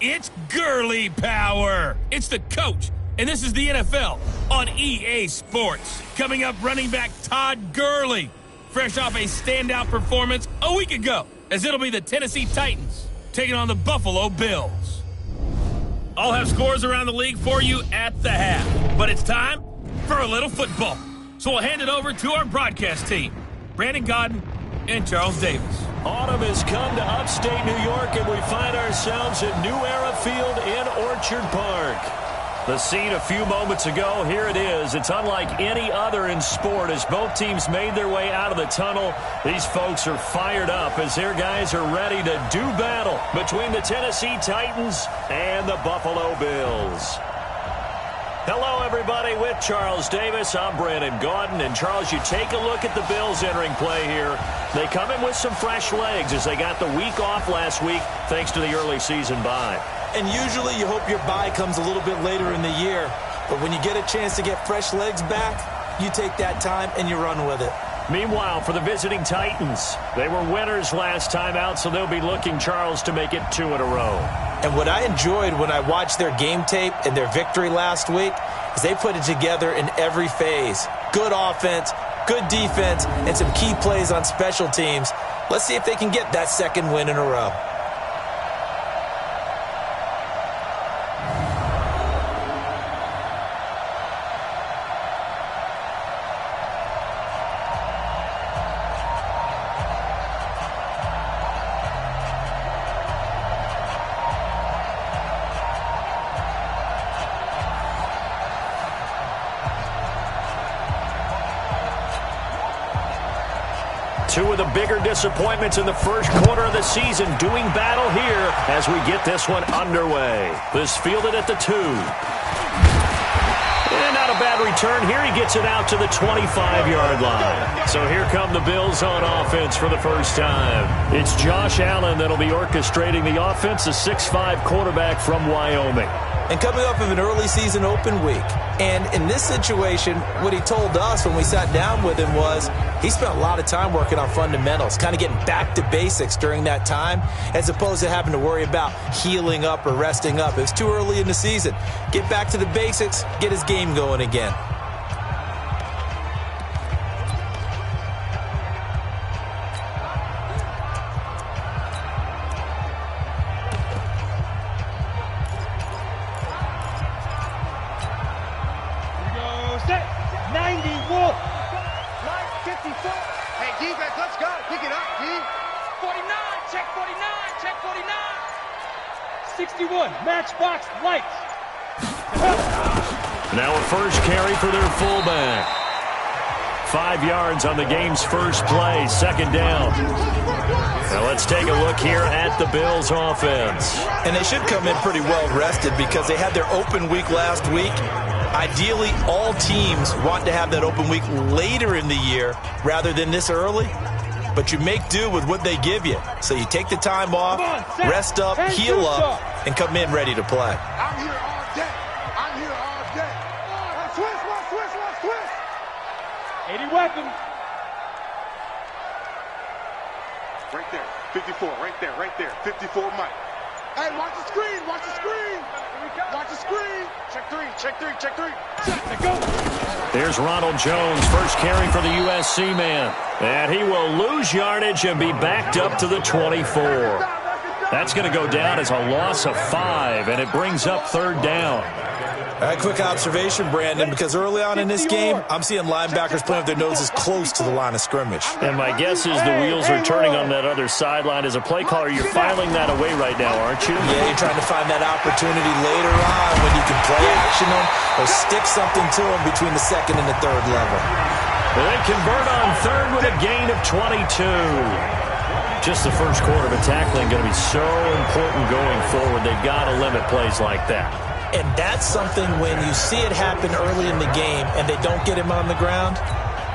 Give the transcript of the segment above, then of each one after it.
It's Gurley power. It's the coach, and this is the NFL on EA Sports. Coming up, running back Todd Gurley, fresh off a standout performance a week ago, as it'll be the Tennessee Titans taking on the Buffalo Bills. I'll have scores around the league for you at the half, but it's time for a little football. So we'll hand it over to our broadcast team, Brandon Godden and Charles Davis. Autumn has come to upstate New York, and we find ourselves at New Era Field in Orchard Park. The scene a few moments ago, here it is. It's unlike any other in sport as both teams made their way out of the tunnel. These folks are fired up as their guys are ready to do battle between the Tennessee Titans and the Buffalo Bills. Hello, everybody. With Charles Davis, I'm Brandon Gaudin. And, Charles, you take a look at the Bills entering play here. They come in with some fresh legs as they got the week off last week thanks to the early season bye. And usually you hope your bye comes a little bit later in the year. But when you get a chance to get fresh legs back, you take that time and you run with it. Meanwhile, for the visiting Titans, they were winners last time out, so they'll be looking, Charles, to make it 2 in a row. And what I enjoyed when I watched their game tape and their victory last week is they put it together in every phase. Good offense, good defense, and some key plays on special teams. Let's see if they can get that second win in a row. Two of the bigger disappointments in the first quarter of the season doing battle here as we get this one underway. This fielded at the 2. And not a bad return here. He gets it out to the 25-yard line. So here come the Bills on offense for the first time. It's Josh Allen that'll be orchestrating the offense, a 6'5" quarterback from Wyoming. And coming off of an early season open week. And in this situation, what he told us when we sat down with him was he spent a lot of time working on fundamentals, kind of getting back to basics during that time, as opposed to having to worry about healing up or resting up. It was too early in the season. Get back to the basics, get his game going again. Matchbox lights. Now a first carry for their fullback. 5 yards on the game's first play, second down. Now let's take a look here at the Bills offense. And they should come in pretty well rested because they had their open week last week. Ideally, all teams want to have that open week later in the year rather than this early. But you make do with what they give you. So you take the time off, rest up, heal up, and come in ready to play. I'm here all day. I'm here all day. Twist. 80 weapons. Right there. 54. Right there. 54 Mike. Hey, watch the screen. Watch the screen. Check three. There's Ronald Jones, first carry for the USC man. And he will lose yardage and be backed up to the 24. That's going to go down as a loss of 5, and it brings up third down. A quick observation, Brandon, because early on in this game, I'm seeing linebackers playing with their noses close to the line of scrimmage. And my guess is the wheels are turning on that other sideline. As a play caller, you're filing that away right now, aren't you? Yeah, you're trying to find that opportunity later on when you can play action them or stick something to them between the second and the third level. They convert on third with a gain of 22. Just the first quarter, but tackling going to be so important going forward. They've got to limit plays like that. And that's something when you see it happen early in the game and they don't get him on the ground,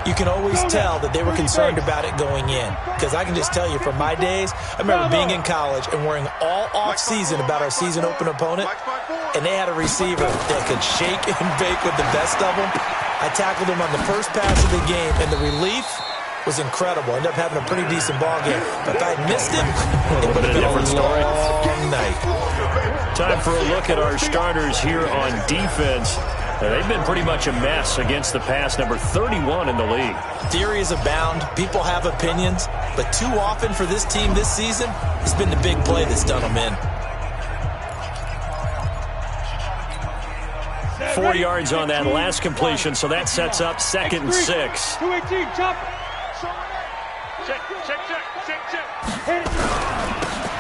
you can always tell that they were concerned about it going in. Because I can just tell you from my days, I remember being in college and worrying all off-season about our season open opponent, and they had a receiver that could shake and bake with the best of them. I tackled him on the first pass of the game, and the relief was incredible. Ended up having a pretty decent ball game. But if I had missed him, it would have been a long night. Time for a look at our starters here on defense. They've been pretty much a mess against the pass, number 31 in the league. Theories abound. People have opinions. But too often for this team this season, it's been the big play that's done them in. 4 yards on that last completion, so that sets up 2nd and 6. 218, chop. Check.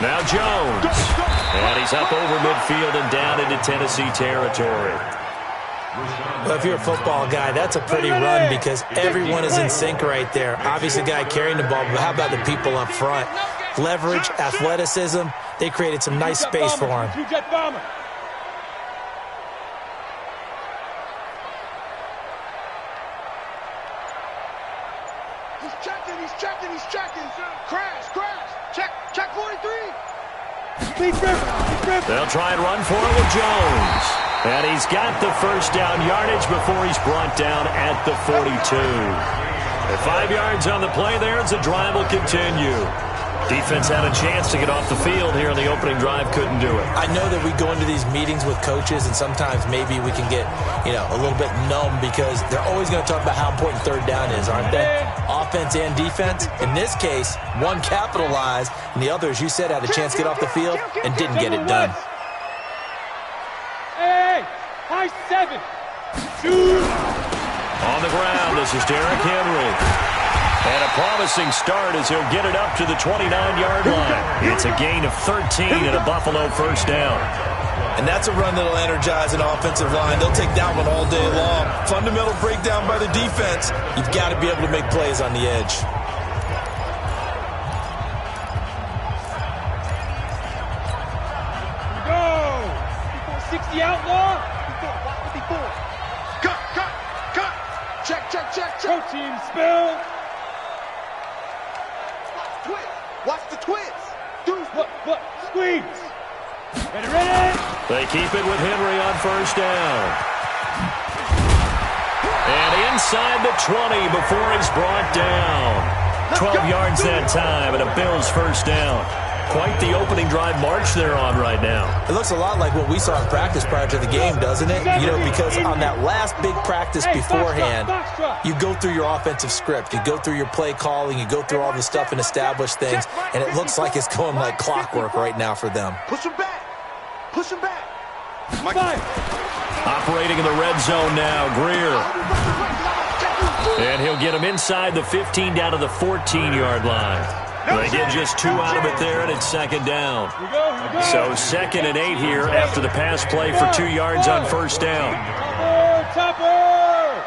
Now Jones. And he's up over midfield and down into Tennessee territory. Well, if you're a football guy, that's a pretty run because everyone is in sync right there. Obviously, the guy carrying the ball, but how about the people up front? Leverage, athleticism, they created some nice space for him. He's checking. Crash. Check 43. They'll try and run for it with Jones. And he's got the first down yardage before he's brought down at the 42. At 5 yards on the play there as the drive will continue. Defense had a chance to get off the field here on the opening drive, couldn't do it. I know that we go into these meetings with coaches, and sometimes maybe we can get, a little bit numb because they're always going to talk about how important third down is, aren't they? Offense and defense. In this case, one capitalized, and the other, as you said, had a chance to get off the field and didn't get it done. Hey, high 7. Shoot. On the ground, this is Derrick Henry. And a promising start as he'll get it up to the 29-yard line. It's a gain of 13 and a Buffalo first down. And that's a run that'll energize an offensive line. They'll take that one all day long. Fundamental breakdown by the defense. You've got to be able to make plays on the edge. Go! 60 outlaw. 54. Cut. Check. Protein spill. Watch the twist. What? Squeeze. Ready. They keep it with Henry on first down. And inside the 20 before he's brought down. 12 yards that time and a Bills first down. Quite the opening drive march they're on right now. It looks a lot like what we saw in practice prior to the game, doesn't it? Because on that last big practice beforehand, you go through your offensive script. You go through your play calling. You go through all the stuff and establish things. And it looks like it's going like clockwork right now for them. Push him back. Operating in the red zone now, Greer. And he'll get him inside the 15 down to the 14-yard line. They get just 2 out of it there, and it's second down. So 2nd and 8 here after the pass play for 2 yards on first down. Topper!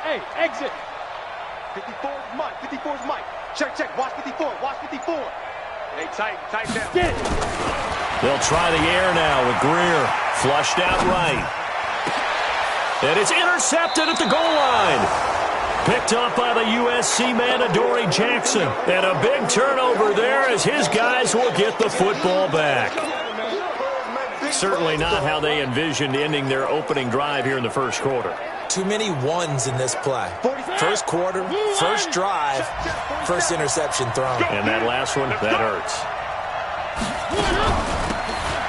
Hey, exit. 54's Mike. Check. Watch 54. Hey, tight down. Get it. They'll try the air now with Greer. Flushed out right. And it's intercepted at the goal line. Picked up by the USC man, Adoree Jackson. And a big turnover there as his guys will get the football back. Certainly not how they envisioned ending their opening drive here in the first quarter. Too many ones in this play. First quarter, first drive, first interception thrown. And that last one, that hurts.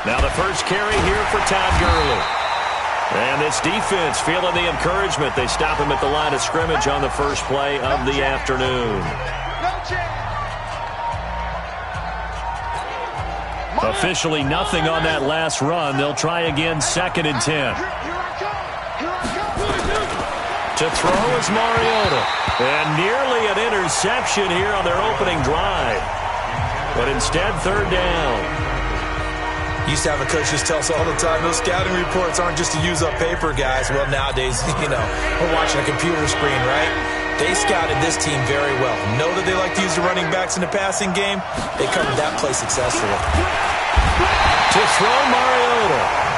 Now the first carry here for Todd Gurley. And this defense feeling the encouragement. They stop him at the line of scrimmage on the first play of the afternoon. Officially nothing on that last run. They'll try again 2nd and 10. To throw is Mariota. And nearly an interception here on their opening drive. But instead, 3rd down. Used to have a coach just tell us all the time, those scouting reports aren't just to use up paper, guys. Well, nowadays, we're watching a computer screen, right? They scouted this team very well. Know that they like to use the running backs in the passing game. They covered that play successfully. To throw Mariota.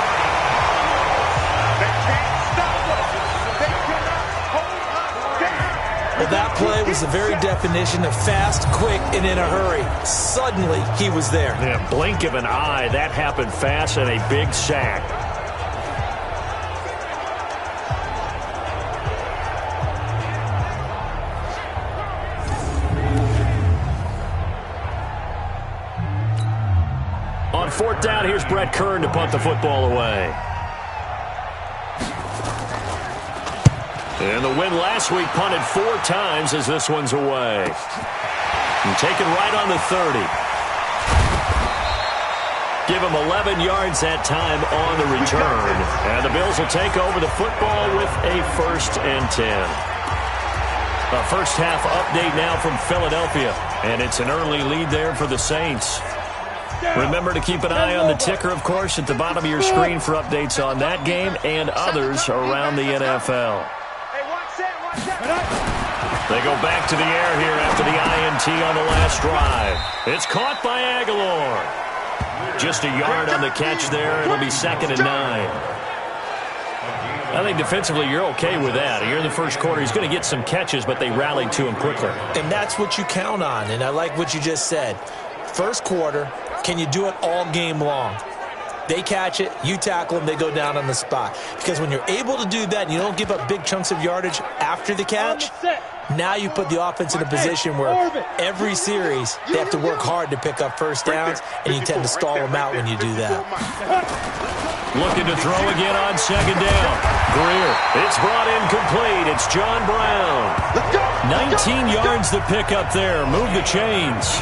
Well, that play was the very definition of fast, quick, and in a hurry. Suddenly, he was there. Yeah, blink of an eye. That happened fast and a big sack. fourth down. Here's Brett Kern to punt the football away. And the win last week punted 4 times as this one's away. And taken right on the 30. Give him 11 yards that time on the return. And the Bills will take over the football with a 1st and 10. A first half update now from Philadelphia. And it's an early lead there for the Saints. Remember to keep an eye on the ticker, of course, at the bottom of your screen for updates on that game and others around the NFL. They go back to the air here after the INT on the last drive. It's caught by Aguilar. Just a yard on the catch there. It'll be 2nd and 9. I think defensively you're okay with that. Here in the first quarter, he's going to get some catches, but they rallied to him quickly. And that's what you count on, and I like what you just said. First quarter, can you do it all game long? They catch it, you tackle them, they go down on the spot. Because when you're able to do that and you don't give up big chunks of yardage after the catch, now you put the offense in a position where every series they have to work hard to pick up first downs, and you tend to stall them out when you do that. Looking to throw again on 2nd down. Greer. It's brought in complete. It's John Brown. 19 yards to pick up there. Move the chains.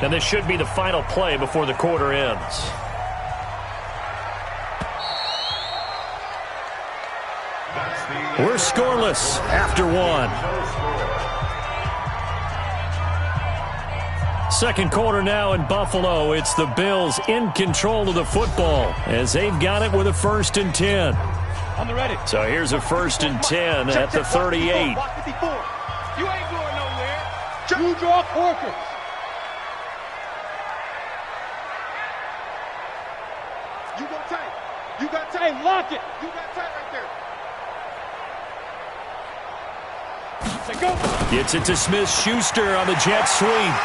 And this should be the final play before the quarter ends. We're scoreless after 1. Second quarter now in Buffalo. It's the Bills in control of the football as they've got it with a 1st and 10. On the ready. So here's a 1st and 10 at the 38. You ain't going nowhere. You draw Corkers. You go tight. You got tight. Hey, lock it. You got tight right there. Say go. Gets it to Smith-Schuster on the jet sweep.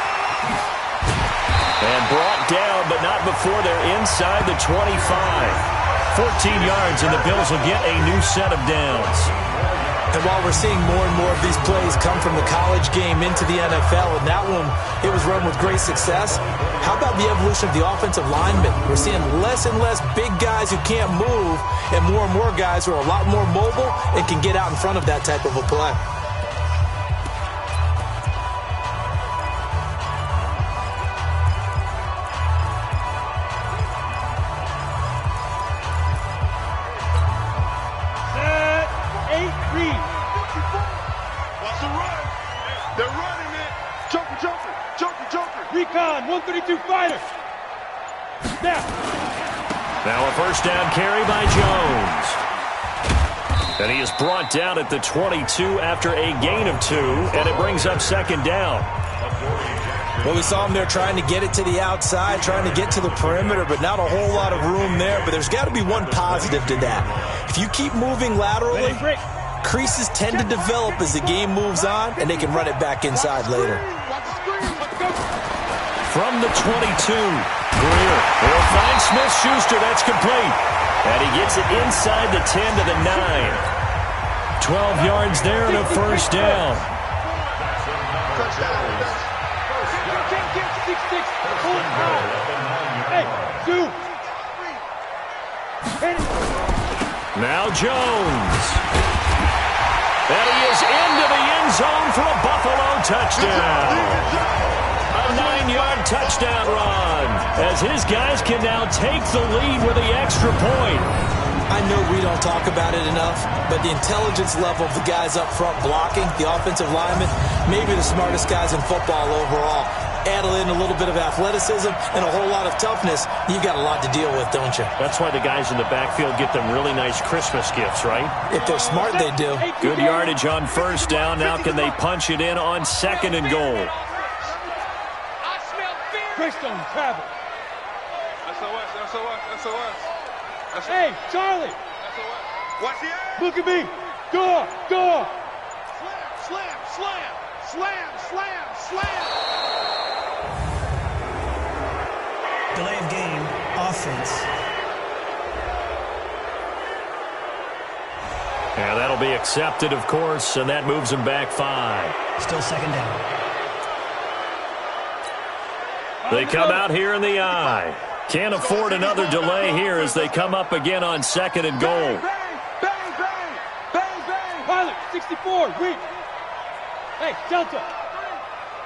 And brought down, but not before they're inside the 25. 14 yards, and the Bills will get a new set of downs. And while we're seeing more and more of these plays come from the college game into the NFL, and that one, it was run with great success, how about the evolution of the offensive linemen? We're seeing less and less big guys who can't move, and more guys who are a lot more mobile and can get out in front of that type of a play. Recon, 132 fighter. Snap. Now a first down carry by Jones. And he is brought down at the 22 after a gain of 2, and it brings up 2nd down. Well, we saw him there trying to get it to the outside, trying to get to the perimeter, but not a whole lot of room there. But there's got to be one positive to that. If you keep moving laterally, creases tend to develop as the game moves on, and they can run it back inside later. From the 22, Greer will find Smith-Schuster. That's complete. And he gets it inside the 10 to the 9. 12 yards there and a first down. Now Jones. And he is into the end zone for a Buffalo touchdown. A 9-yard touchdown run as his guys can now take the lead with the extra point. I know we don't talk about it enough, but the intelligence level of the guys up front blocking, the offensive linemen, maybe the smartest guys in football overall. Add in a little bit of athleticism and a whole lot of toughness, you got a lot to deal with, don't you? That's why the guys in the backfield get them really nice Christmas gifts, right? If they're smart, they do. Good yardage on first down. Now can they punch it in on 2nd and goal? Greystone travel. SOS. Hey, Charlie. SOS. Watch the air. Look at me. Door. Slam, slam, slam, slam, slam. Delay of game, offense. And that'll be accepted, of course, and that moves him back 5. Still second down. They come out here in the eye. Can't afford another delay here as they come up again on 2nd and goal. Bang, bang, bang, bang, bang. Pilot, 64, weak. Hey, Delta.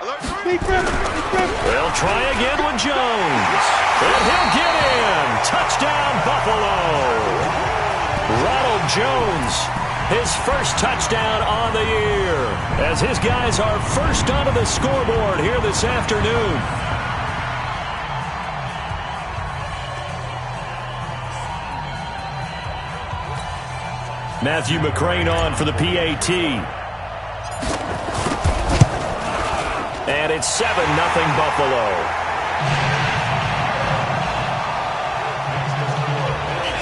They'll try again with Jones. And he'll get in. Touchdown, Buffalo. Ronald Jones, his first touchdown on the year, as his guys are first onto the scoreboard here this afternoon. Matthew McCrane on for the PAT. And it's 7-0 Buffalo.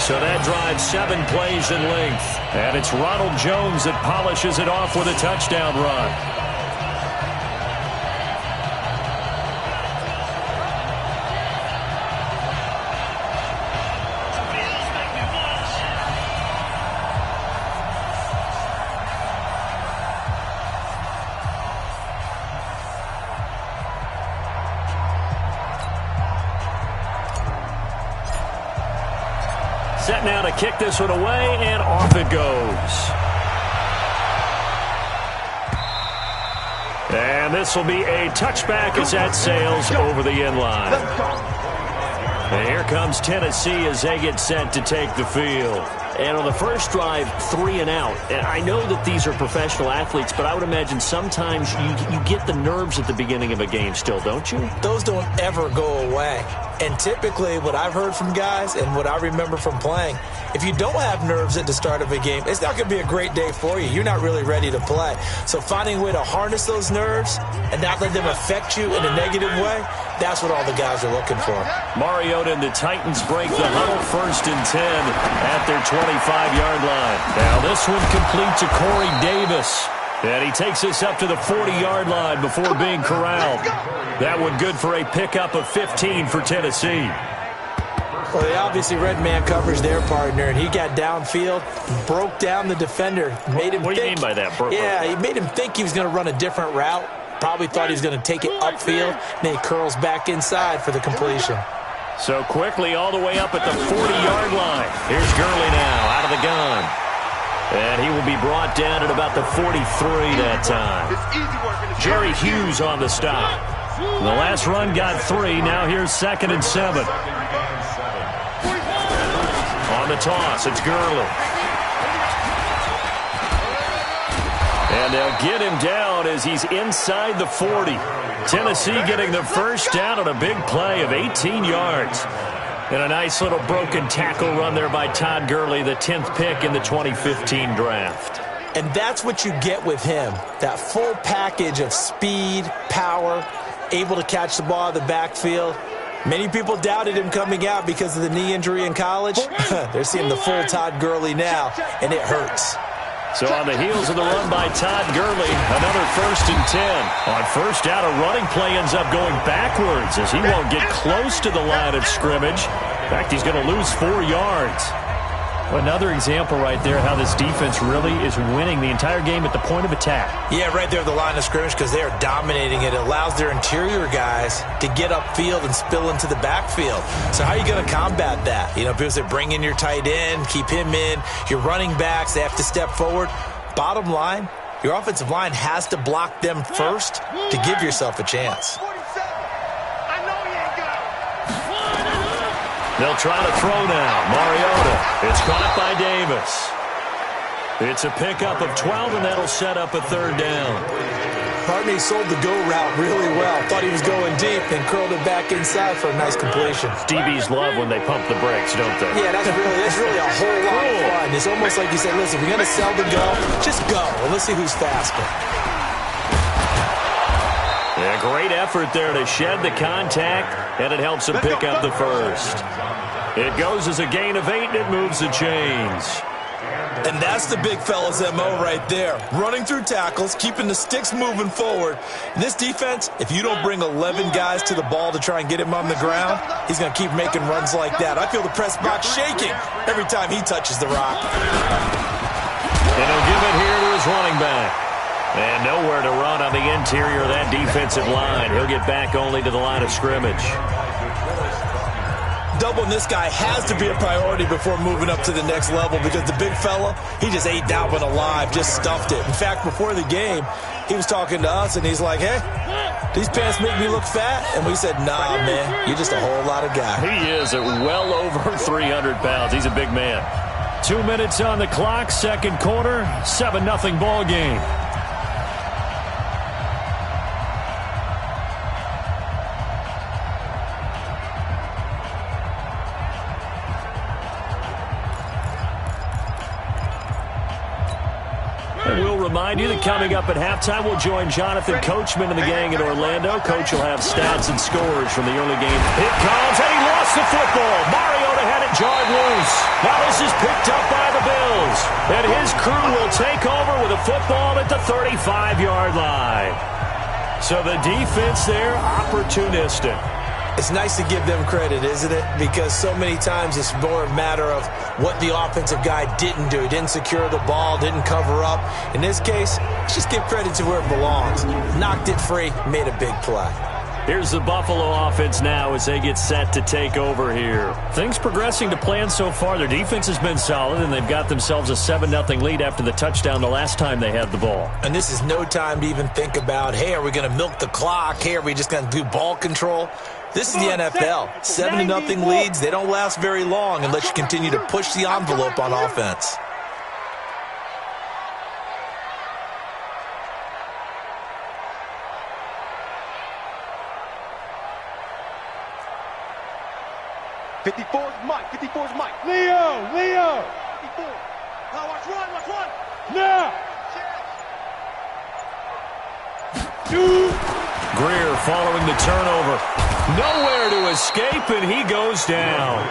So that drives 7 plays in length. And it's Ronald Jones that polishes it off with a touchdown run. Set now to kick this one away, and off it goes. And this will be a touchback as that sails over the end line. And here comes Tennessee as they get set to take the field. And on the first drive, 3 and out. And I know that these are professional athletes, but I would imagine sometimes you get the nerves at the beginning of a game still, don't you? Those don't ever go away. And typically what I've heard from guys and what I remember from playing, if you don't have nerves at the start of a game, it's not going to be a great day for you. You're not really ready to play. So finding a way to harness those nerves and not let them affect you in a negative way, that's what all the guys are looking for. Mariota and the Titans break the huddle, 1st and 10 at their 25-yard line. Now this one complete to Corey Davis. And he takes this up to the 40-yard line before being corralled. That one good for a pickup of 15 for Tennessee. Well, they obviously read man coverage their partner, and he got downfield, broke down the defender, made him What do you mean by that? He made him think he was going to run a different route. Probably thought he was going to take it upfield, and then he curls back inside for the completion. So quickly all the way up at the 40-yard line. Here's Gurley now out of the gun. And he will be brought down at about the 43 that time. Jerry Hughes on the stop. The last run got 3. Now here's 2nd and 7. On the toss, it's Gurley. And they'll get him down as he's inside the 40. Tennessee getting the first down on a big play of 18 yards. And a nice little broken tackle run there by Todd Gurley, the 10th pick in the 2015 draft. And that's what you get with him, that full package of speed, power, able to catch the ball out of the backfield. Many people doubted him coming out because of the knee injury in college. They're seeing the full Todd Gurley now, and it hurts. So on the heels of the run by Todd Gurley, another 1st and 10. On first down, a running play ends up going backwards as he won't get close to the line of scrimmage. In fact, he's going to lose 4 yards. Another example right there how this defense really is winning the entire game at the point of attack. Yeah, right there at the line of scrimmage because they are dominating it. It allows their interior guys to get upfield and spill into the backfield. So how are you going to combat that? You know, people say bring in your tight end, keep him in. Your running backs, they have to step forward. Bottom line, your offensive line has to block them first to give yourself a chance. They'll try to throw now. Mariota. It's caught by Davis. It's a pickup of 12, and that'll set up a 3rd down. Hartney sold the go route really well. Thought he was going deep, then curled it back inside for a nice completion. DBs love when they pump the brakes, don't they? Yeah, that's really a whole lot of fun. It's almost like you say, listen, we're going to sell the go. Just go, and let's see who's faster. Yeah, great effort there to shed the contact, and it helps him pick up the first. It goes as a gain of 8, and it moves the chains. And that's the big fella's MO right there. Running through tackles, keeping the sticks moving forward. This defense, if you don't bring 11 guys to the ball to try and get him on the ground, he's going to keep making runs like that. I feel the press box shaking every time he touches the rock. And he'll give it here to his running back. And nowhere to run on the interior of that defensive line. He'll get back only to the line of scrimmage. Doubling this guy has to be a priority before moving up to the next level because the big fella, he just ate that one alive, just stuffed it. In fact, before the game, he was talking to us, and he's like, hey, these pants make me look fat? And we said, nah, man, you're just a whole lot of guy. He is at well over 300 pounds. He's a big man. 2 minutes on the clock, second quarter, 7-0 ball game. Remind you that coming up at halftime, we'll join Jonathan Coachman and the gang in Orlando. Coach will have stats and scores from the early game. It comes, and he lost the football. Mariota had it jarred loose. Now this is picked up by the Bills. And his crew will take over with a football at the 35-yard line. So the defense there, opportunistic. It's nice to give them credit, isn't it? Because so many times it's more a matter of what the offensive guy didn't do. He didn't secure the ball, didn't cover up. In this case, let's just give credit to where it belongs. Knocked it free, made a big play. Here's the Buffalo offense now as they get set to take over here. Things progressing to plan so far. Their defense has been solid, and they've got themselves a 7-0 lead after the touchdown the last time they had the ball. And this is no time to even think about, hey, are we going to milk the clock? Hey, are we just going to do ball control? This is the NFL. 7-0 leads, they don't last very long unless you continue to push the envelope on offense. Mike. 54's Mike. Leo. 54. Now watch run. Now. Greer following the turnover. Nowhere to escape, and he goes down.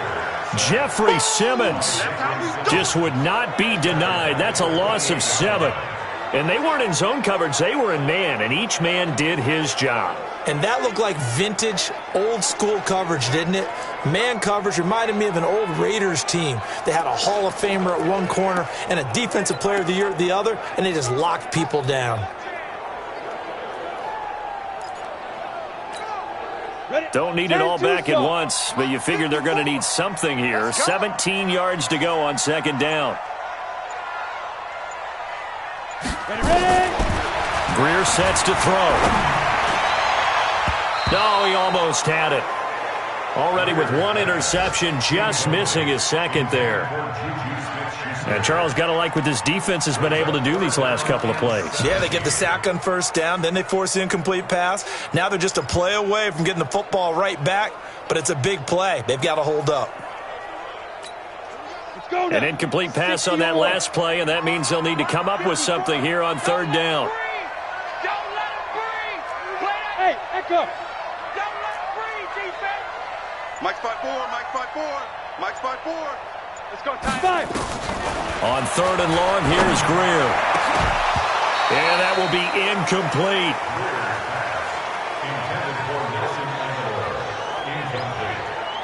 Jeffrey Simmons just would not be denied. That's a loss of 7. And they weren't in zone coverage. They were in man, and each man did his job. And that looked like vintage, old-school coverage, didn't it? Man coverage reminded me of an old Raiders team. They had a Hall of Famer at one corner and a Defensive Player of the Year at the other, and they just locked people down. Don't need it all back at once, but you figure they're going to need something here. 17 yards to go on second down. Ready. Greer sets to throw. No, he almost had it. Already with one interception, just missing his second there. And Charles, got to like what this defense has been able to do these last couple of plays. Yeah, they get the sack on first down, then they force the incomplete pass. Now they're just a play away from getting the football right back, but it's a big play. They've got to hold up. An incomplete pass on that last play, and that means they'll need to come up with something here on third down. Don't let him breathe. Hey, echo. Don't let him breathe, defense. Mike spot 4. Let's go, time. 5. On third and long, here's Greer. And that will be incomplete.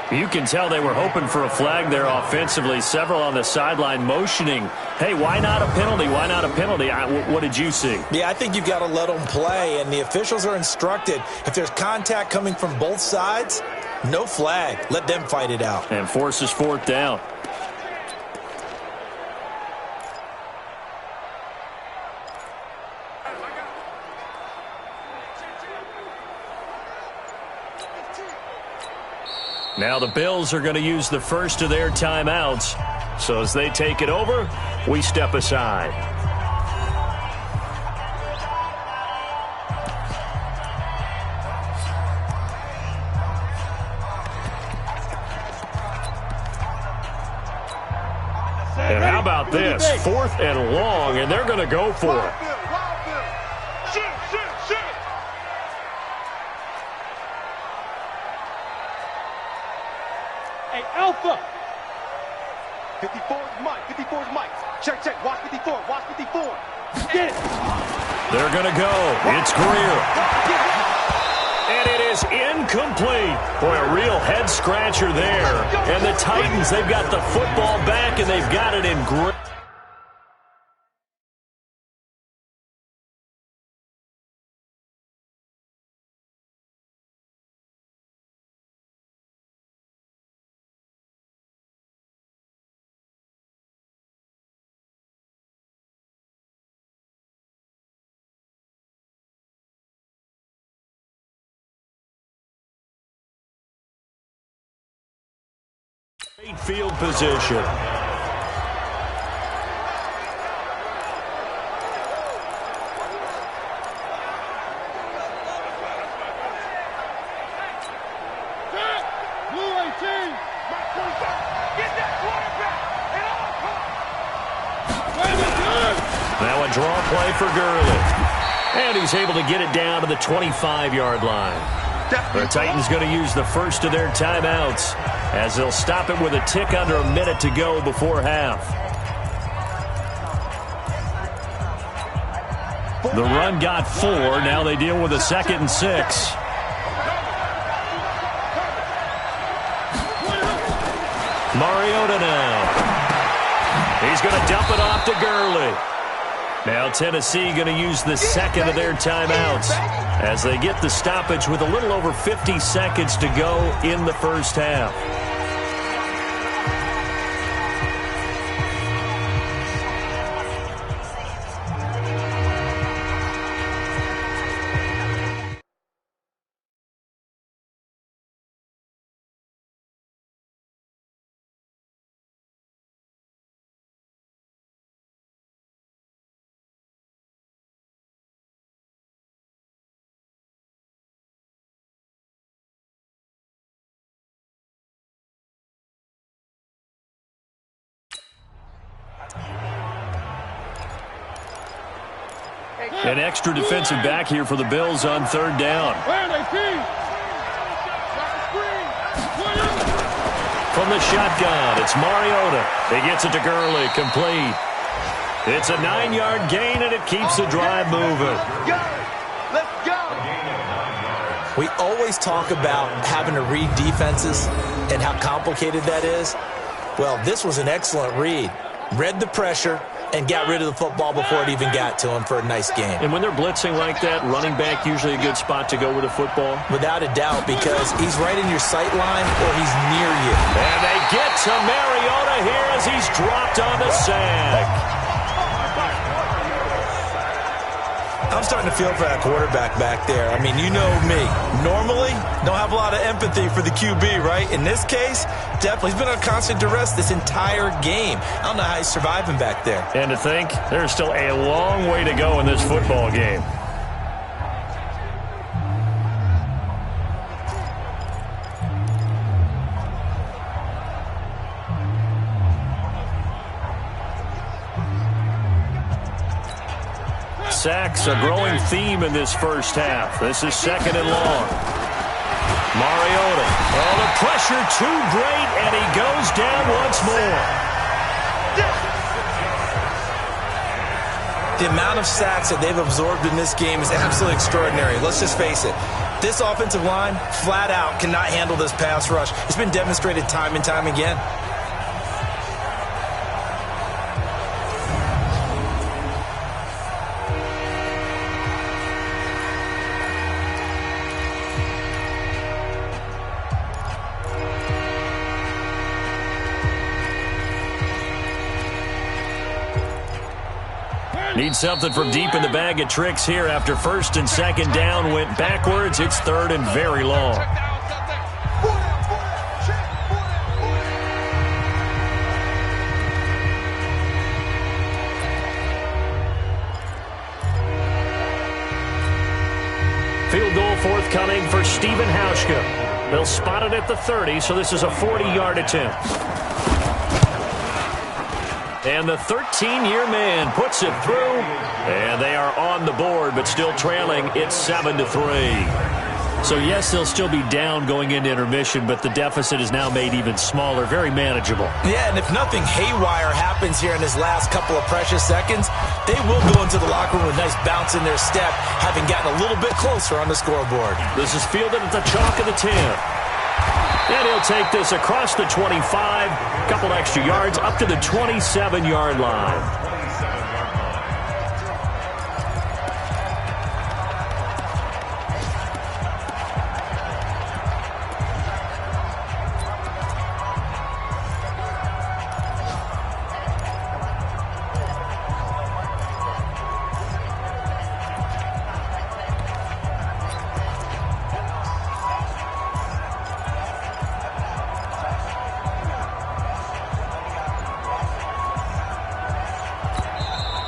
You can tell they were hoping for a flag there offensively. Several on the sideline motioning, hey, why not a penalty? Why not a penalty? What did you see? Yeah, I think you've got to let them play, and the officials are instructed. If there's contact coming from both sides, no flag. Let them fight it out. And forces fourth down. Now the Bills are going to use the first of their timeouts. So as they take it over, we step aside. And how about this? 4th and long, and they're going to go for it. Hey, Alpha. 54's Mike. Check, check. Watch 54. Watch 54. Get it. They're going to go. It's Greer. And it is incomplete. Boy, a real head-scratcher there. And the Titans, they've got the football back, and they've got it in great. Great field position. Blue 18. Get that quarterback. Now a draw play for Gurley. And he's able to get it down to the 25-yard line. The Titans going to use the first of their timeouts as they'll stop it with a tick under a minute to go before half. The run got 4. Now they deal with a 2nd and 6. Mariota now. He's going to dump it off to Gurley. Now Tennessee going to use the second of their timeouts as they get the stoppage with a little over 50 seconds to go in the first half. An extra defensive back here for the Bills on 3rd down. From the shotgun, it's Mariota. He gets it to Gurley, complete. It's a 9-yard gain, and it keeps the drive moving. Let's go. We always talk about having to read defenses and how complicated that is. Well, this was an excellent read. Read the pressure and got rid of the football before it even got to him for a nice game. And when they're blitzing like that, running back usually a good spot to go with the football? Without a doubt, because he's right in your sight line or he's near you. And they get to Mariota here as he's dropped on the sack. I'm starting to feel for that quarterback back there. I mean, you know me. Normally, don't have a lot of empathy for the QB, right? In this case, definitely. He's been on constant duress this entire game. I don't know how he's surviving back there. And to think, there's still a long way to go in this football game. Sacks a growing theme in this first half. This is 2nd and long. Mariota. Oh, the pressure too great, and he goes down once more. The amount of sacks that they've absorbed in this game is absolutely extraordinary. Let's just face it. This offensive line, flat out, cannot handle this pass rush. It's been demonstrated time and time again. Need something from deep in the bag of tricks here after 1st and 2nd down went backwards. It's 3rd and very long. Field goal forthcoming for Stephen Hauschka. They'll spot it at the 30, so this is a 40-yard attempt. And the 13-year man puts it through. And they are on the board, but still trailing. It's 7-3. So, yes, they'll still be down going into intermission, but the deficit is now made even smaller, very manageable. Yeah, and if nothing haywire happens here in his last couple of precious seconds, they will go into the locker room with a nice bounce in their step, having gotten a little bit closer on the scoreboard. This is fielded at the chalk of the 10. And he'll take this across the 25, a couple extra yards, up to the 27-yard line.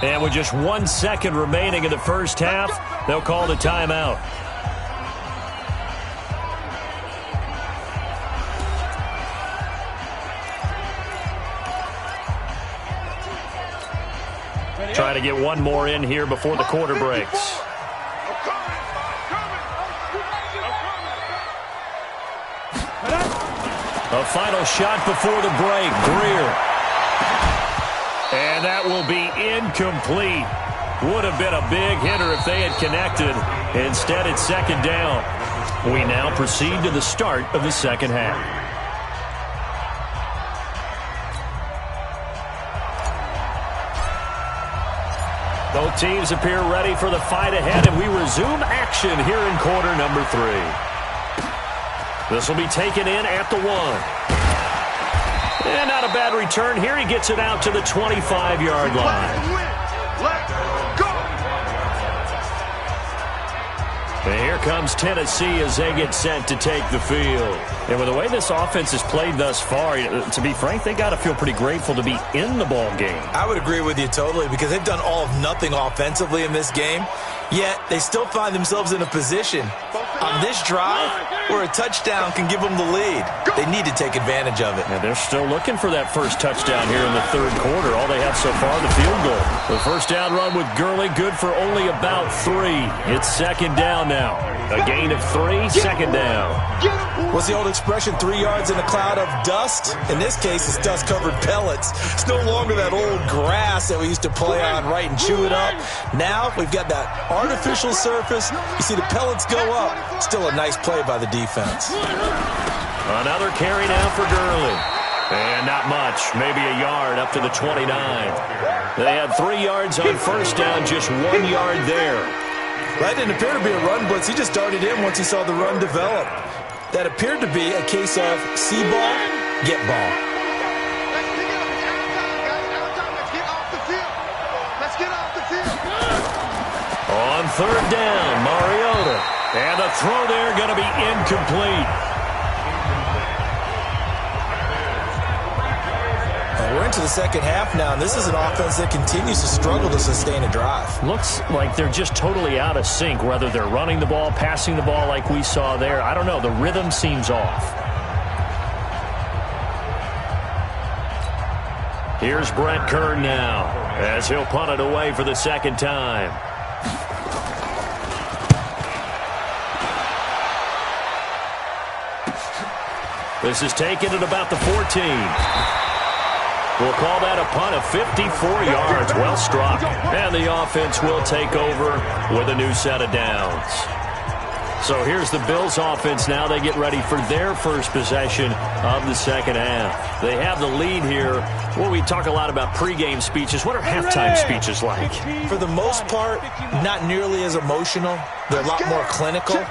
And with just 1 second remaining in the first half, they'll call the timeout. Trying to get one more in here before the quarter breaks. A final shot before the break. Greer. And that will be incomplete. Would have been a big hitter if they had connected. Instead, it's second down. We now proceed to the start of the second half. Both teams appear ready for the fight ahead, and we resume action here in quarter number 3. This will be taken in at the 1. And not a bad return here. He gets it out to the 25-yard line. And here comes Tennessee as they get set to take the field. And with the way this offense has played thus far, to be frank, they got to feel pretty grateful to be in the ball game. I would agree with you totally, because they've done all of nothing offensively in this game, yet they still find themselves in a position on this drive where a touchdown can give them the lead. They need to take advantage of it. And they're still looking for that first touchdown here in the third quarter. All they have so far, the field goal. The first down run with Gurley, good for only about 3. It's second down now. A gain of 3, second down. What's the old expression, 3 yards in a cloud of dust? In this case, it's dust-covered pellets. It's no longer that old grass that we used to play on, right, and chew it up. Now we've got that artificial surface. You see the pellets go up. Still a nice play by the defense. Another carry now for Gurley. And not much, maybe a yard up to the 29. They had 3 yards on first down, just 1 yard there. That didn't appear to be a run blitz. He just started in once he saw the run develop. That appeared to be a case of see ball, get ball. On third down, Mariota. And the throw there going to be incomplete. We're into the second half now, and this is an offense that continues to struggle to sustain a drive. Looks like they're just totally out of sync, whether they're running the ball, passing the ball like we saw there. I don't know. The rhythm seems off. Here's Brent Kern now as he'll punt it away for the second time. This is taken at about the 14. We'll call that a punt of 54 yards. Well struck. And the offense will take over with a new set of downs. So here's the Bills offense now. They get ready for their first possession of the second half. They have the lead here. Well, we talk a lot about pregame speeches. What are halftime speeches like? For the most part, not nearly as emotional. They're a lot more clinical.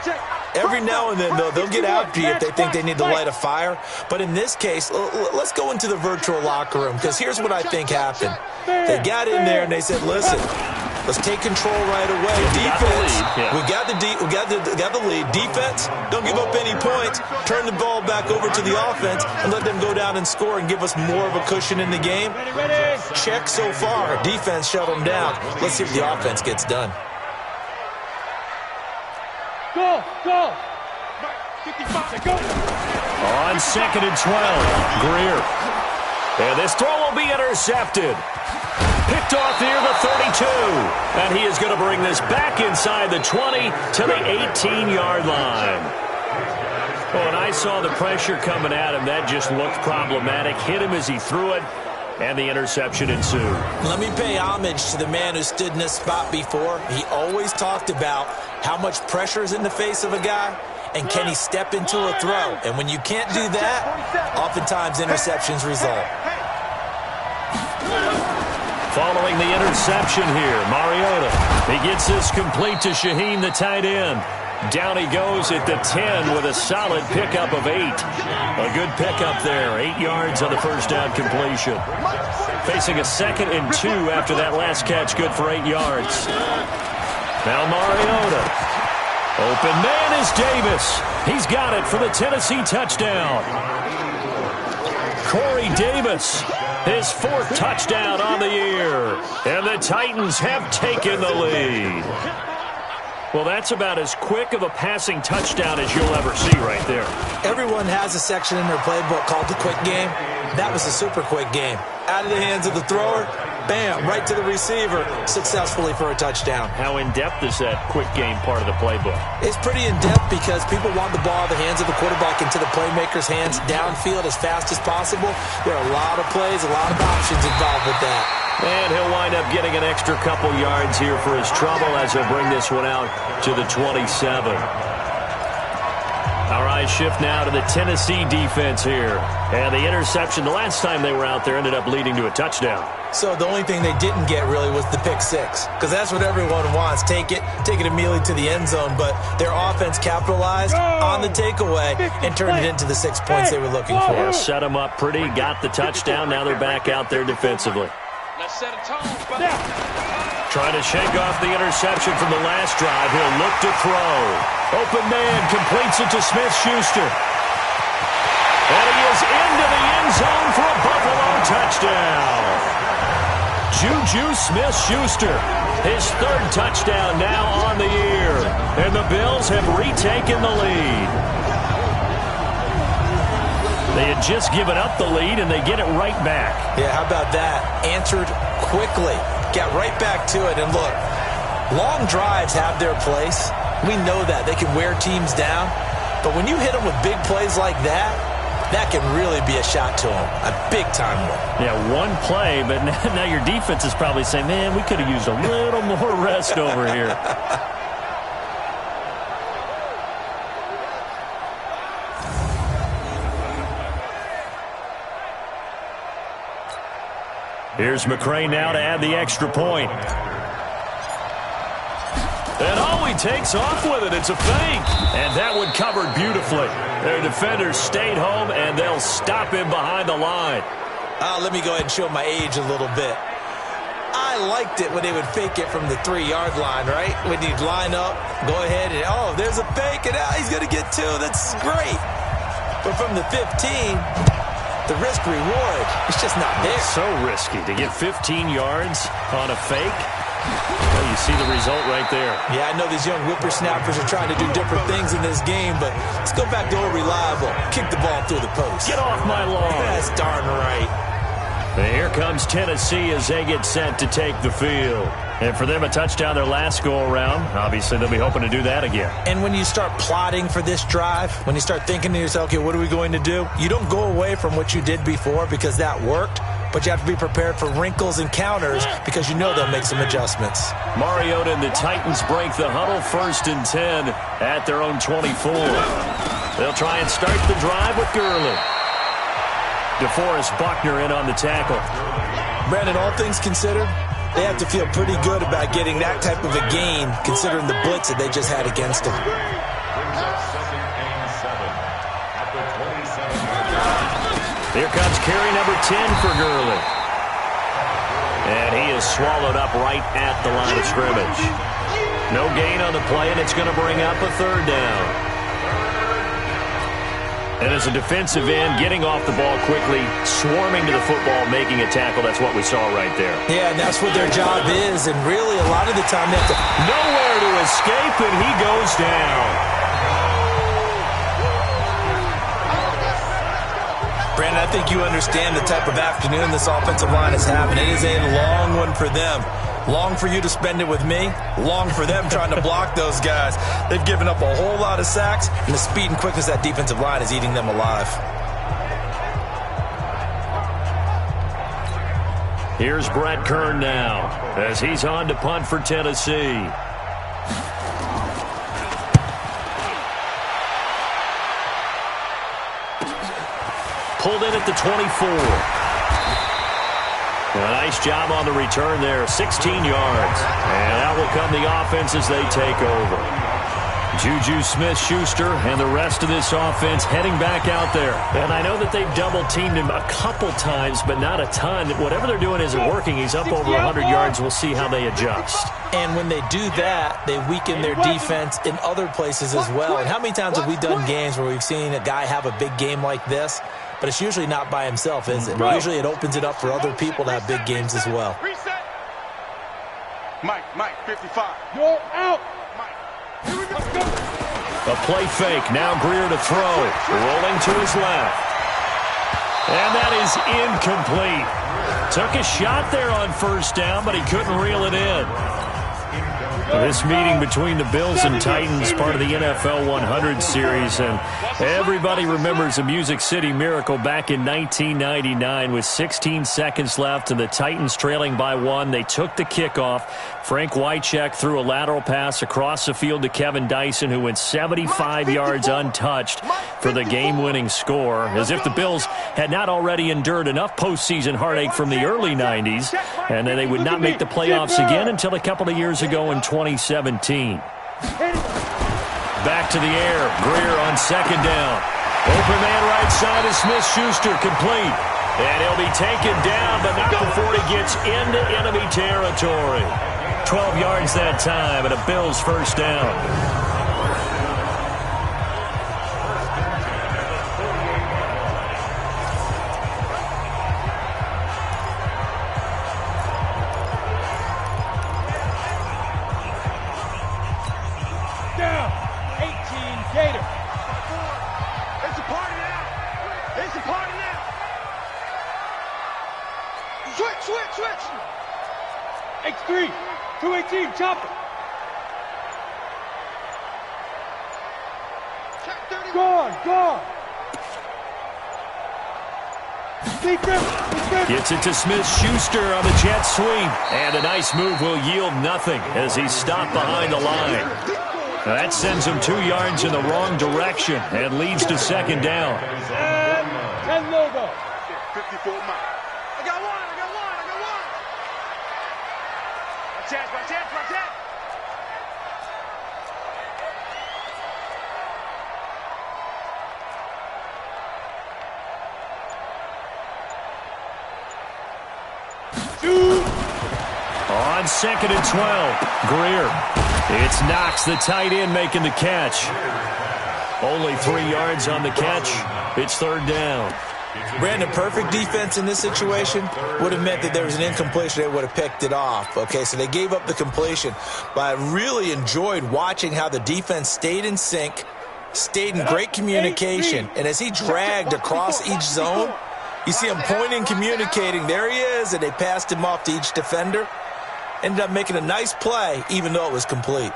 Every now and then, though, they'll get after you if they think they need to light a fire. But in this case, let's go into the virtual locker room, because here's what I think happened. They got in there and they said, listen, let's take control right away. Defense, we got the lead. Defense, don't give up any points. Turn the ball back over to the offense and let them go down and score and give us more of a cushion in the game. Check so far. Defense shut them down. Let's see if the offense gets done. Go! 55, go! On second and 12, Greer. And this throw will be intercepted. Picked off near the 32. And he is going to bring this back inside the 20 to the 18-yard line. When I saw the pressure coming at him, that just looked problematic. Hit him as he threw it, and the interception ensued. Let me pay homage to the man who stood in this spot before. He always talked about how much pressure is in the face of a guy, and can he step into a throw. And when you can't do that, oftentimes interceptions result. Following the interception here, Mariota. He gets this complete to Shaheen, the tight end. Down he goes at the 10 with a solid pickup of 8. A good pickup there. 8 yards on the first down completion. Facing a 2nd and 2 after that last catch. Good for 8 yards. Now Mariota. Open man is Davis. He's got it for the Tennessee touchdown. Corey Davis. His 4th touchdown on the year. And the Titans have taken the lead. Well, that's about as quick of a passing touchdown as you'll ever see right there. Everyone has a section in their playbook called the quick game. That was a super quick game. Out of the hands of the thrower, bam, right to the receiver, successfully for a touchdown. How in-depth is that quick game part of the playbook? It's pretty in-depth because people want the ball in the hands of the quarterback into the playmaker's hands downfield as fast as possible. There are a lot of plays, a lot of options involved with that. And he'll wind up getting an extra couple yards here for his trouble as he'll bring this one out to the 27. Our eyes shift now to the Tennessee defense here. And the interception the last time they were out there ended up leading to a touchdown. So the only thing they didn't get really was the pick 6. Because that's what everyone wants. Take it immediately to the end zone. But their offense capitalized on the takeaway and turned it into the 6 points they were looking for. Yeah, set them up pretty, got the touchdown. Now they're back out there defensively. Let's set a tone. Trying to shake off the interception from the last drive. He'll look to throw. Open man completes it to Smith-Schuster. And he is into the end zone for a Buffalo touchdown. Juju Smith-Schuster, his 3rd touchdown now on the year. And the Bills have retaken the lead. They had just given up the lead, and they get it right back. Yeah, how about that? Answered quickly. Got right back to it. And look, long drives have their place. We know that. They can wear teams down. But when you hit them with big plays like that, that can really be a shot to them. A big-time one. Yeah, one play, but now your defense is probably saying, man, we could have used a little more rest over here. Here's McCray now to add the extra point. And oh, he takes off with it. It's a fake. And that one covered beautifully. Their defenders stayed home, and they'll stop him behind the line. Let me go ahead and show my age a little bit. I liked it when they would fake it from the 3-yard line, right? When you'd line up, go ahead, and oh, there's a fake, and now he's going to get 2. That's great. But from the 15... the risk-reward, it's just not there. It's so risky to get 15 yards on a fake. Well, you see the result right there. Yeah, I know these young whippersnappers are trying to do different things in this game, but let's go back to old reliable. Kick the ball through the post. Get off my lawn. That's darn right. And here comes Tennessee as they get set to take the field. And for them, a touchdown their last go-around. Obviously, they'll be hoping to do that again. And when you start plotting for this drive, when you start thinking to yourself, okay, what are we going to do? You don't go away from what you did before because that worked, but you have to be prepared for wrinkles and counters because you know they'll make some adjustments. Mariota and the Titans break the huddle 1st and 10 at their own 24. They'll try and start the drive with Gurley. DeForest Buckner in on the tackle. Brandon, all things considered, they have to feel pretty good about getting that type of a gain considering the blitz that they just had against them. Here comes carry number 10 for Gurley. And he is swallowed up right at the line of scrimmage. No gain on the play, and it's going to bring up a 3rd down. And as a defensive end, getting off the ball quickly, swarming to the football, making a tackle, that's what we saw right there. Yeah, and that's what their job is, and really a lot of the time they have to... Nowhere to escape, and he goes down. Brandon, I think you understand the type of afternoon this offensive line is having. It is a long one for them. Long for you to spend it with me. Long for them trying to block those guys. They've given up a whole lot of sacks, and the speed and quickness of that defensive line is eating them alive. Here's Brett Kern now as he's on to punt for Tennessee. Pulled in at the 24. A nice job on the return there, 16 yards. And out will come the offense as they take over. Juju Smith-Schuster and the rest of this offense heading back out there. And I know that they've double-teamed him a couple times, but not a ton. Whatever they're doing isn't working. He's up over 100 yards. We'll see how they adjust. And when they do that, they weaken their defense in other places as well. And how many times have we done games where we've seen a guy have a big game like this? But it's usually not by himself, is it? Right. Usually it opens it up for other people to have big games as well. Reset. Mike, 55. You're out. A play fake. Now Greer to throw. Rolling to his left. And that is incomplete. Took a shot there on first down, but he couldn't reel it in. This meeting between the Bills and Titans, part of the NFL 100 series, and everybody remembers the Music City Miracle back in 1999 with 16 seconds left and the Titans trailing by 1. They took the kickoff. Frank Wycheck threw a lateral pass across the field to Kevin Dyson, who went 75 yards untouched for the game-winning score, as if the Bills had not already endured enough postseason heartache from the early 90s, and then they would not make the playoffs again until a couple of years ago in 2017. Back to the air. Greer on second down. Open man right side of Smith-Schuster, complete. And he'll be taken down, but not before he gets into enemy territory. 12 yards that time, and a Bills first down. Down. 18 Gator. It's a party now. It's a party now. Switch. X3. 218, chopper. Gone. Gets it to Smith-Schuster on the jet sweep. And a nice move will yield nothing as he's stopped behind the line. That sends him 2 yards in the wrong direction and leads to second down. 10 logo. 54 Mike. I got one. My chance. On second and 12, Greer. It's Knox, the tight end, making the catch. Only 3 yards on the catch. It's third down. Brandon, perfect defense in this situation would have meant that there was an incompletion. They would have picked it off. Okay, so they gave up the completion. But I really enjoyed watching how the defense stayed in sync, stayed in great communication. And as he dragged across each zone, you see him pointing, communicating. There he is, and they passed him off to each defender. Ended up making a nice play, even though it was complete.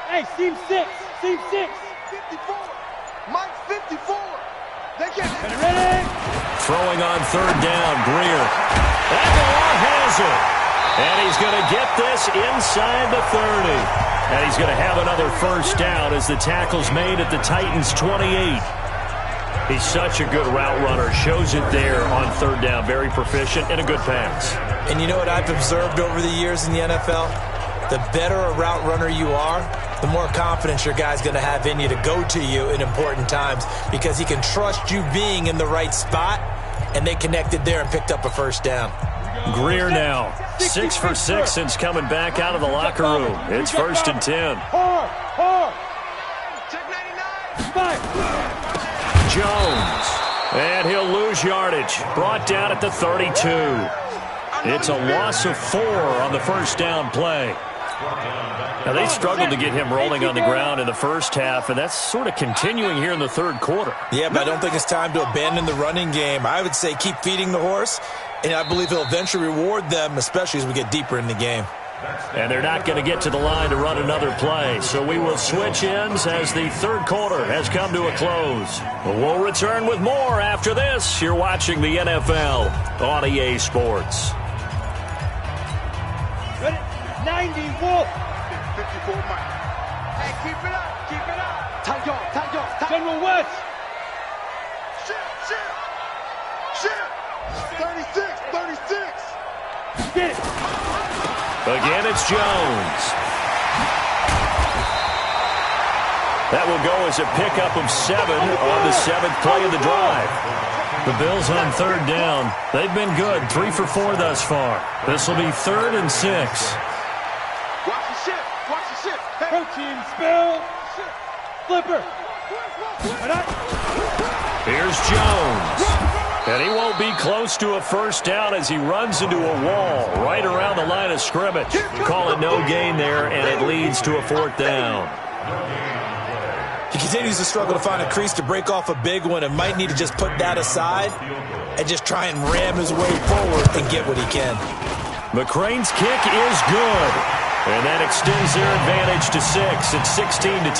Hey, seam 6. 54. Mike, 54. They get it. Ready? Throwing on third down, Greer. And the law has it. And he's going to get this inside the 30. And he's going to have another first down as the tackle's made at the Titans' 28. He's such a good route runner. Shows it there on third down. Very proficient and a good pass. And you know what I've observed over the years in the NFL? The better a route runner you are, the more confidence your guy's going to have in you to go to you in important times because he can trust you being in the right spot, and they connected there and picked up a first down. Greer now, 6 for 6 since coming back out of the locker room. It's first and 10. Hard. Check 99. Jones, and he'll lose yardage. Brought down at the 32. It's a loss of 4 on the first down play. Now, they struggled to get him rolling on the ground in the first half, and that's sort of continuing here in the third quarter. Yeah, but I don't think it's time to abandon the running game. I would say keep feeding the horse, and I believe he'll eventually reward them, especially as we get deeper in the game. And they're not going to get to the line to run another play, so we will switch ends as the third quarter has come to a close. We'll return with more after this. You're watching the NFL on EA Sports. Ready? 90, Wolf. 54 Mike. Hey, keep it up, keep it up. Tight yo. General West. Shit. 36. Get it. Again, it's Jones. That will go as a pickup of 7 on the 7th play of the drive. The Bills on third down. They've been good, 3 for 4 thus far. This will be 3rd and 6. Watch the shit. Hey. Protein spill. Flipper. Here's Jones. And he won't be close to a first down as he runs into a wall right around the line of scrimmage. Call it no gain there, and it leads to a 4th down. He continues to struggle to find a crease to break off a big one and might need to just put that aside and just try and ram his way forward and get what he can. McCrane's kick is good. And that extends their advantage to 6. It's 16-10.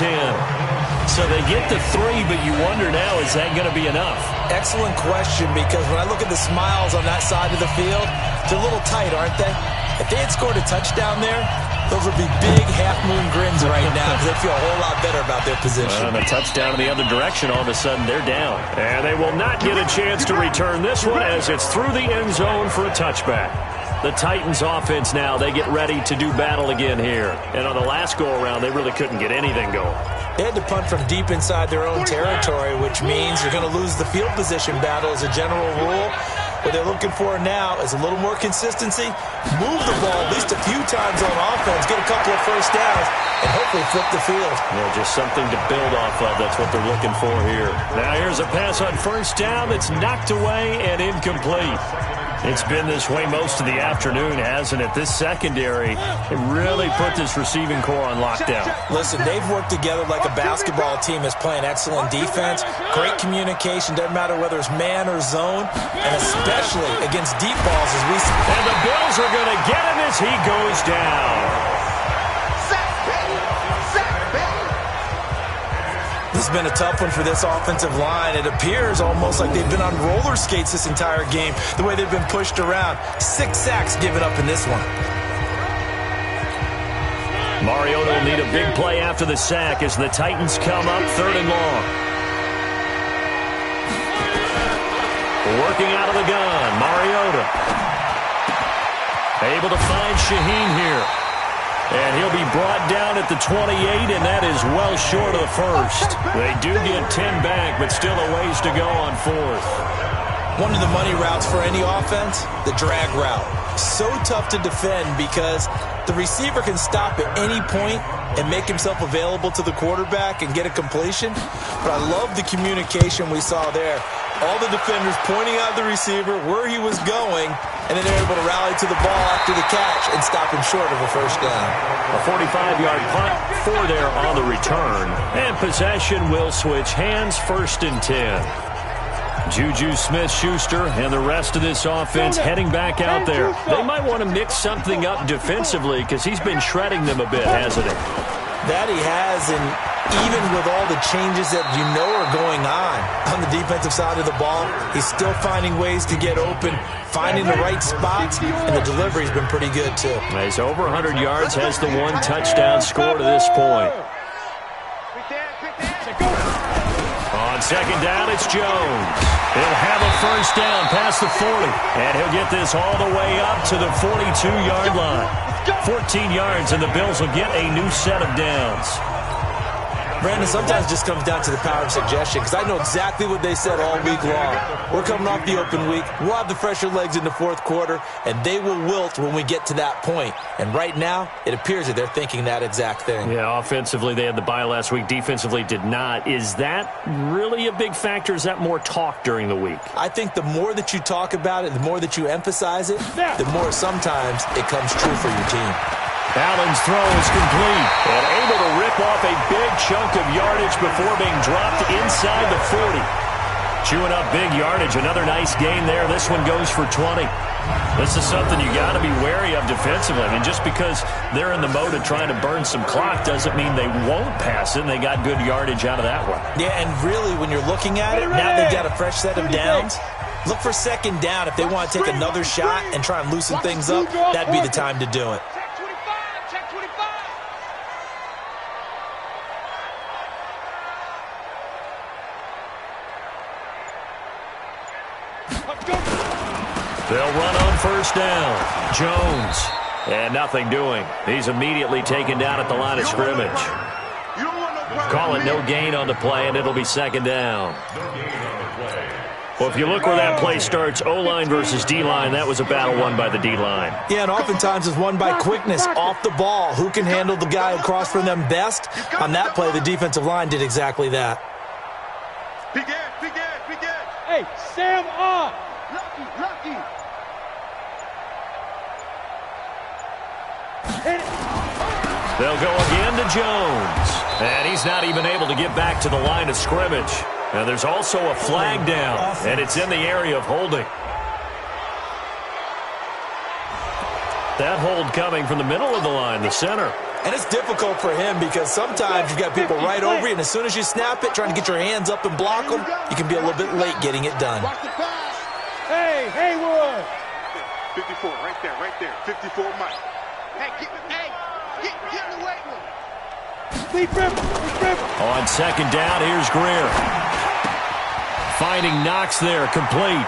So they get to 3, but you wonder now, is that going to be enough? Excellent question, because when I look at the smiles on that side of the field, they're a little tight, aren't they? If they had scored a touchdown there, those would be big half-moon grins right now because they feel a whole lot better about their position. And a touchdown in the other direction, all of a sudden they're down. And they will not get a chance to return this one as it's through the end zone for a touchback. The Titans offense now, they get ready to do battle again here. And on the last go-around, they really couldn't get anything going. They had to punt from deep inside their own territory, which means you're going to lose the field position battle as a general rule. What they're looking for now is a little more consistency, move the ball at least a few times on offense, get a couple of first downs, and hopefully flip the field. Yeah, just something to build off of. That's what they're looking for here. Now here's a pass on first down that's knocked away and incomplete. It's been this way most of the afternoon, hasn't it? This secondary, it really put this receiving core on lockdown. Listen, they've worked together like a basketball team that's playing excellent defense, great communication, doesn't matter whether it's man or zone, and especially against deep balls as we see. And the Bills are going to get him as he goes down. This has been a tough one for this offensive line. It appears almost like they've been on roller skates this entire game, the way they've been pushed around. 6 sacks given up in this one. Mariota will need a big play after the sack as the Titans come up 3rd and long. Working out of the gun, Mariota. Able to find Shaheen here. And he'll be brought down at the 28, and that is well short of the first. They do get 10 back, but still a ways to go on 4th. One of the money routes for any offense, the drag route. So tough to defend because the receiver can stop at any point and make himself available to the quarterback and get a completion. But I love the communication we saw there. All the defenders pointing out the receiver, where he was going, and then they're able to rally to the ball after the catch and stop him short of a first down. A 45-yard punt, 4 there on the return. And possession will switch hands, 1st and 10. Juju Smith-Schuster and the rest of this offense heading back out there. They might want to mix something up defensively because he's been shredding them a bit, hasn't he? That he has, and even with all the changes that you know are going on the defensive side of the ball, he's still finding ways to get open, finding the right spots, and the delivery's been pretty good too. He's over 100 yards, has the 1 touchdown score to this point. On 2nd down, it's Jones. He'll have a first down past the 40, and he'll get this all the way up to the 42-yard line. 14 yards, and the Bills will get a new set of downs. Brandon, sometimes it just comes down to the power of suggestion, because I know exactly what they said all week long. We're coming off the open week. We'll have the fresher legs in the 4th quarter, and they will wilt when we get to that point. And right now, it appears that they're thinking that exact thing. Yeah, offensively, they had the bye last week. Defensively, did not. Is that really a big factor? Is that more talk during the week? I think the more that you talk about it, the more that you emphasize it, the more sometimes it comes true for your team. Allen's throw is complete and able to rip off a big chunk of yardage before being dropped inside the 40. Chewing up big yardage. Another nice gain there. This one goes for 20. This is something you got to be wary of defensively. I mean, just because they're in the mode of trying to burn some clock doesn't mean they won't pass it. And they got good yardage out of that one. Yeah, and really, when you're looking at it, now they've got a fresh set of downs. Look for second down if they want to take another shot and try and loosen things up. That'd be the time to do it. Check 25. They'll run on first down. Jones. And nothing doing. He's immediately taken down at the line of scrimmage. Call it no gain on the play, and it'll be second down. Well, if you look where that play starts, O-line versus D-line, that was a battle won by the D-line. Yeah, and oftentimes it's won by quickness off the ball. Who can handle the guy across from them best? On that play, the defensive line did exactly that. Begin. Hey, Sam on. Lucky. Hit it. They'll go again to Jones. And he's not even able to get back to the line of scrimmage. And there's also a flag down, and it's in the area of holding. That hold coming from the middle of the line, the center. And it's difficult for him because sometimes you've got people right over you, and as soon as you snap it, trying to get your hands up and block them, you can be a little bit late getting it done. Watch the pass. Hey, Haywood. 54, right there. 54, Mike. Hey, get in the weight room. Lead River. On second down, here's Greer. Finding Knox there, complete.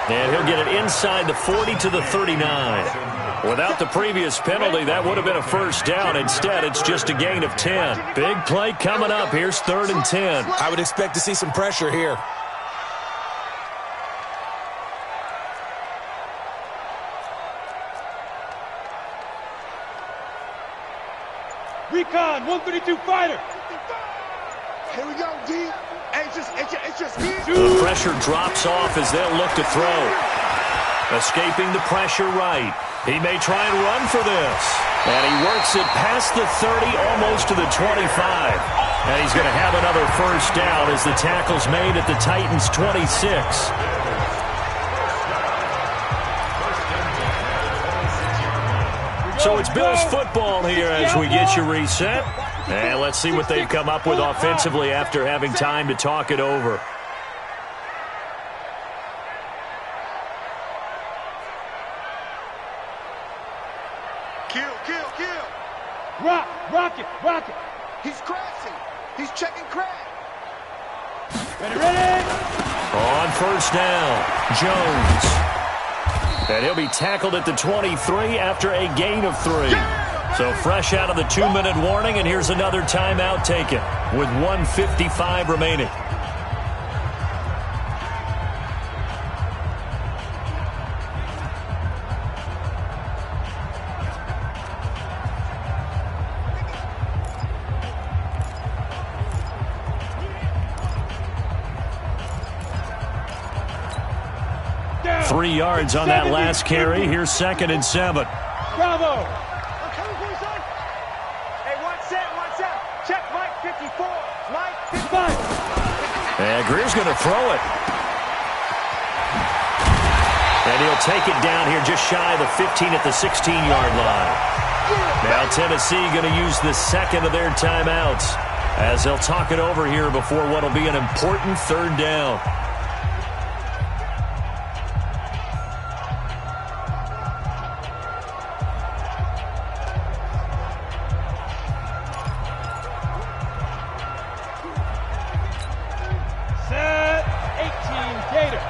And he'll get it inside the 40 to the 39. Without the previous penalty, that would have been a first down. Instead, it's just a gain of 10. Big play coming up. Here's 3rd and 10. I would expect to see some pressure here. Recon, 132 fighter. Here we go, D. It's just me. The pressure drops off as they'll look to throw. Escaping the pressure right. He may try and run for this. And he works it past the 30, almost to the 25. And he's going to have another first down as the tackle's made at the Titans' 26. So it's Bills football here as we get you reset. And let's see what they've come up with offensively after having time to talk it over. Kill. Rock it. He's crashing. He's checking crash. Ready. On first down, Jones. And he'll be tackled at the 23 after a gain of 3. So fresh out of the 2-minute warning, and here's another timeout taken with 1:55 remaining. Down. 3 yards on that last carry. Here's 2nd and 7. Bravo. Hey, one set. Check Mike 54. Mike 55. And Greer's going to throw it. And he'll take it down here just shy of the 15 at the 16-yard line. Now Tennessee going to use the second of their timeouts as they'll talk it over here before what will be an important 3rd down. Set 18 Gator.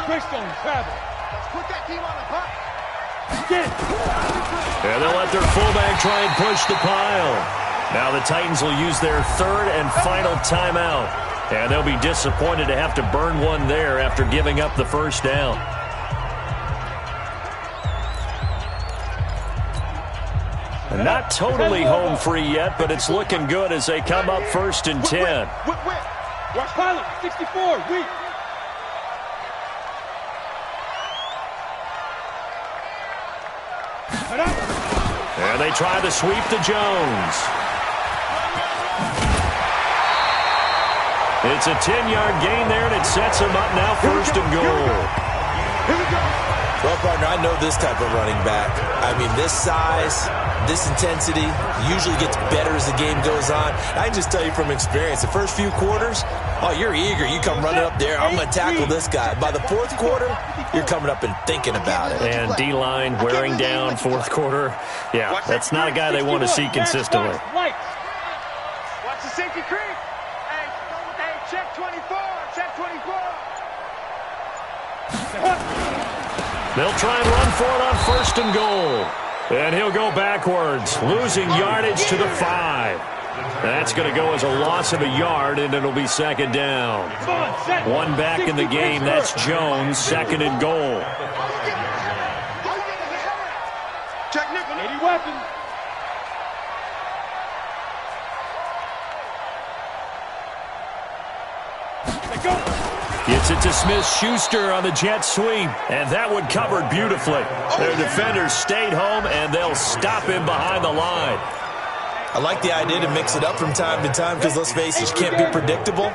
Christian travel. Put that team on the hunt. Get it. And they'll let their fullback try and push the pile. Now the Titans will use their 3rd and final timeout. And they'll be disappointed to have to burn one there after giving up the first down. And not totally home free yet, but it's looking good as they come up 1st and 10. Watch pilot, 64, weak. And they try the sweep to Jones. It's a 10-yard gain there, and it sets him up now first and goal. Well, partner, I know this type of running back. I mean, this size, this intensity usually gets better as the game goes on. I can just tell you from experience, the first few quarters, oh, you're eager. You come running up there, I'm going to tackle this guy. By the fourth quarter, you're coming up and thinking about it. And D-line wearing down fourth quarter. Yeah, that's not a guy they want to see consistently. Watch the safety creep. Hey, check 24. Check 24. They'll try and run for it on first and goal. And he'll go backwards, losing yardage to the 5. That's going to go as a loss of a yard, and it'll be second down. One back in the game, that's Jones, second and goal. Check Nick. 80 weapons. Gets it to Smith-Schuster on the jet sweep, and that one covered beautifully. Their defenders stayed home, and they'll stop him behind the line. I like the idea to mix it up from time to time because, let's face it, you can't be predictable.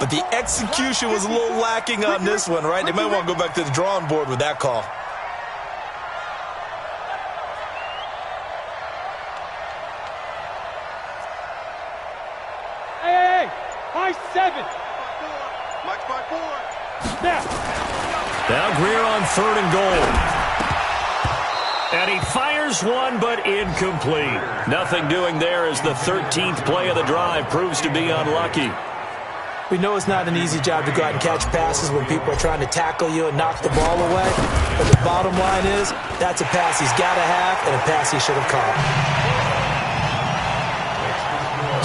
But the execution was a little lacking on this one, right? They might want to go back to the drawing board with that call. Hey, high 7. Mike's by 4. Now Greer on third and goal. And he fires one, but incomplete. Nothing doing there as the 13th play of the drive proves to be unlucky. We know it's not an easy job to go out and catch passes when people are trying to tackle you and knock the ball away. But the bottom line is, that's a pass he's got to have and a pass he should have caught.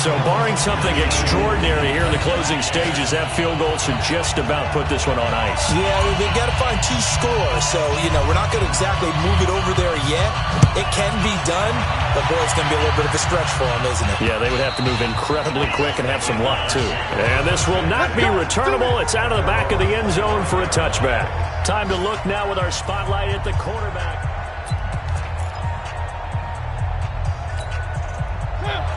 So barring something extraordinary here in the closing stages, that field goal should just about put this one on ice. Yeah, they've got to find 2 scores. So, we're not going to exactly move it over there yet. It can be done, but boy, it's going to be a little bit of a stretch for them, isn't it? Yeah, they would have to move incredibly quick and have some luck, too. And this will not be returnable. It's out of the back of the end zone for a touchback. Time to look now with our spotlight at the quarterback.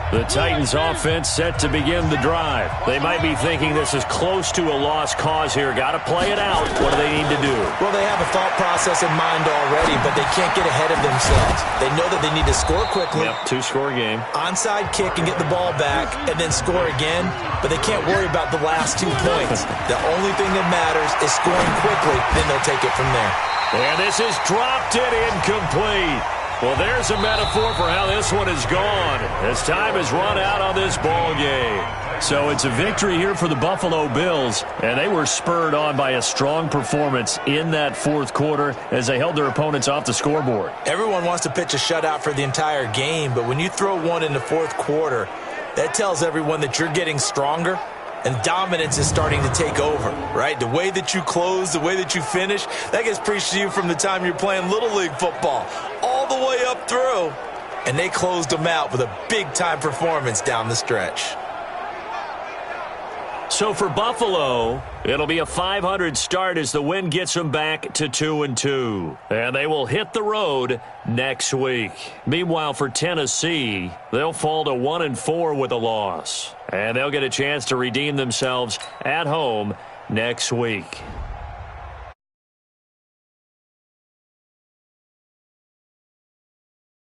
The Titans offense set to begin the drive. They might be thinking this is close to a lost cause here. Got to play it out. What do they need to do? Well, they have a thought process in mind already, but they can't get ahead of themselves. They know that they need to score quickly. Yep, 2-score game. Onside kick and get the ball back and then score again, but they can't worry about the last 2 points. The only thing that matters is scoring quickly, then they'll take it from there. And this is dropped it incomplete. Well, there's a metaphor for how this one is gone as time has run out on this ball game. So it's a victory here for the Buffalo Bills, and they were spurred on by a strong performance in that fourth quarter as they held their opponents off the scoreboard. Everyone wants to pitch a shutout for the entire game, but when you throw one in the fourth quarter, that tells everyone that you're getting stronger. And dominance is starting to take over, right? The way that you close, the way that you finish, that gets preached to you from the time you're playing Little League football all the way up through. And they closed them out with a big-time performance down the stretch. So for Buffalo, it'll be a .500 start as the win gets them back to 2-2. And they will hit the road next week. Meanwhile, for Tennessee, they'll fall to 1-4 with a loss. And they'll get a chance to redeem themselves at home next week.